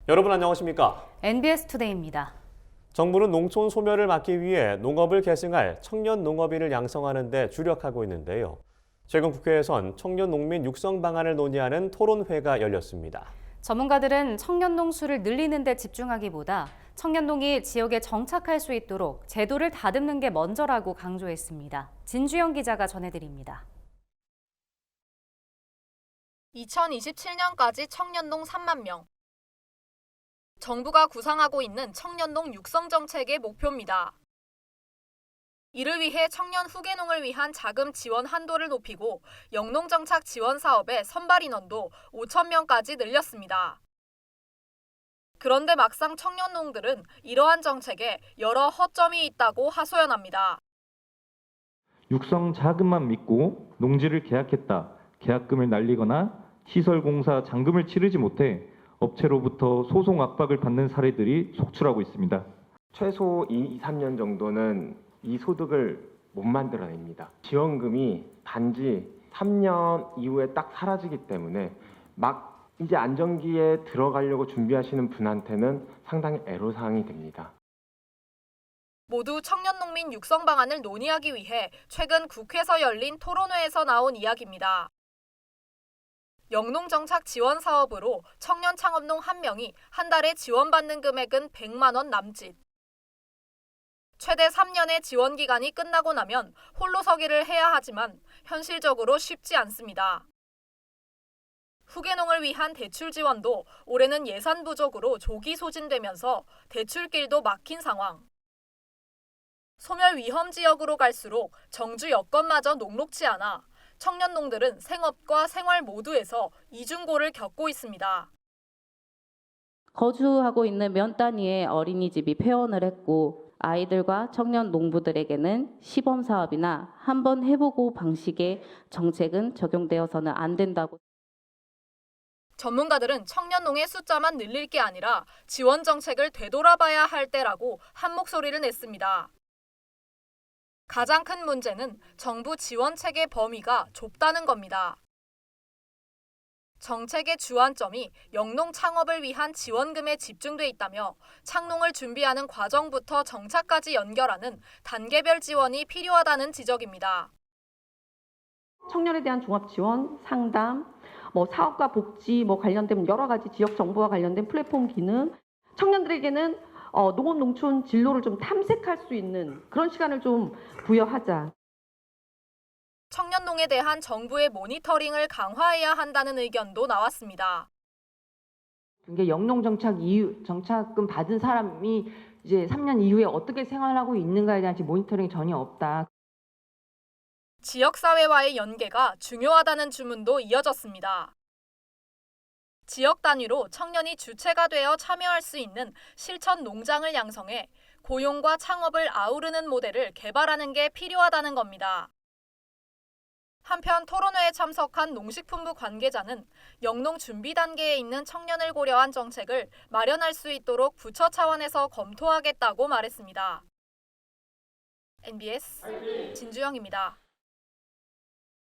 여러분 안녕하십니까? NBS 투데이입니다. 정부는 농촌 소멸을 막기 위해 농업을 계승할 청년 농업인을 양성하는 데 주력하고 있는데요. 최근 국회에선 청년 농민 육성 방안을 논의하는 토론회가 열렸습니다. 전문가들은 청년 농수를 늘리는 데 집중하기보다 청년농이 지역에 정착할 수 있도록 제도를 다듬는 게 먼저라고 강조했습니다. 진주영 기자가 전해드립니다. 2027년까지 청년농 3만 명. 정부가 구상하고 있는 청년농 육성 정책의 목표입니다. 이를 위해 청년 후계농을 위한 자금 지원 한도를 높이고 영농정착 지원 사업의 선발 인원도 5천 명까지 늘렸습니다. 그런데 막상 청년농들은 이러한 정책에 여러 허점이 있다고 하소연합니다. 육성 자금만 믿고 농지를 계약했다. 계약금을 날리거나 시설 공사 잔금을 치르지 못해 업체로부터 소송 압박을 받는 사례들이 속출하고 있습니다. 최소 2, 3년 정도는 이 소득을 못 만들어냅니다. 지원금이 단지 3년 이후에 딱 사라지기 때문에 막 이제 안정기에 들어가려고 준비하시는 분한테는 상당히 애로사항이 됩니다. 모두 청년농민 육성 방안을 논의하기 위해 최근 국회에서 열린 토론회에서 나온 이야기입니다. 영농정착 지원 사업으로 청년 창업농 1명이 한 달에 지원받는 금액은 100만 원 남짓. 최대 3년의 지원 기간이 끝나고 나면 홀로 서기를 해야 하지만 현실적으로 쉽지 않습니다. 후계농을 위한 대출 지원도 올해는 예산 부족으로 조기 소진되면서 대출길도 막힌 상황. 소멸 위험 지역으로 갈수록 정주 여건마저 녹록지 않아 청년농들은 생업과 생활 모두에서 이중고를 겪고 있습니다. 거주하고 있는 면 단위의 어린이집이 폐원을 했고 아이들과 청년 농부들에게는 시범 사업이나 한번 해보고 방식의 정책은 적용되어서는 안 된다고. 전문가들은 청년농의 숫자만 늘릴 게 아니라 지원 정책을 되돌아봐야 할 때라고 한 목소리를 냈습니다. 가장 큰 문제는 정부 지원 체계 범위가 좁다는 겁니다. 정책의 주안점이 영농 창업을 위한 지원금에 집중돼 있다며 창농을 준비하는 과정부터 정착까지 연결하는 단계별 지원이 필요하다는 지적입니다. 청년에 대한 종합 지원, 상담, 사업과 복지 관련된 여러 가지 지역 정보와 관련된 플랫폼 기능, 청년들에게는 농업 농촌 진로를 좀 탐색할 수 있는 그런 시간을 좀 부여하자. 청년농에 대한 정부의 모니터링을 강화해야 한다는 의견도 나왔습니다. 이게 영농정착 이후 정착금 받은 사람이 이제 3년 이후에 어떻게 생활하고 있는가에 대한 모니터링이 전혀 없다. 지역사회와의 연계가 중요하다는 주문도 이어졌습니다. 지역 단위로 청년이 주체가 되어 참여할 수 있는 실천 농장을 양성해 고용과 창업을 아우르는 모델을 개발하는 게 필요하다는 겁니다. 한편 토론회에 참석한 농식품부 관계자는 영농 준비 단계에 있는 청년을 고려한 정책을 마련할 수 있도록 부처 차원에서 검토하겠다고 말했습니다. NBS 진주영입니다.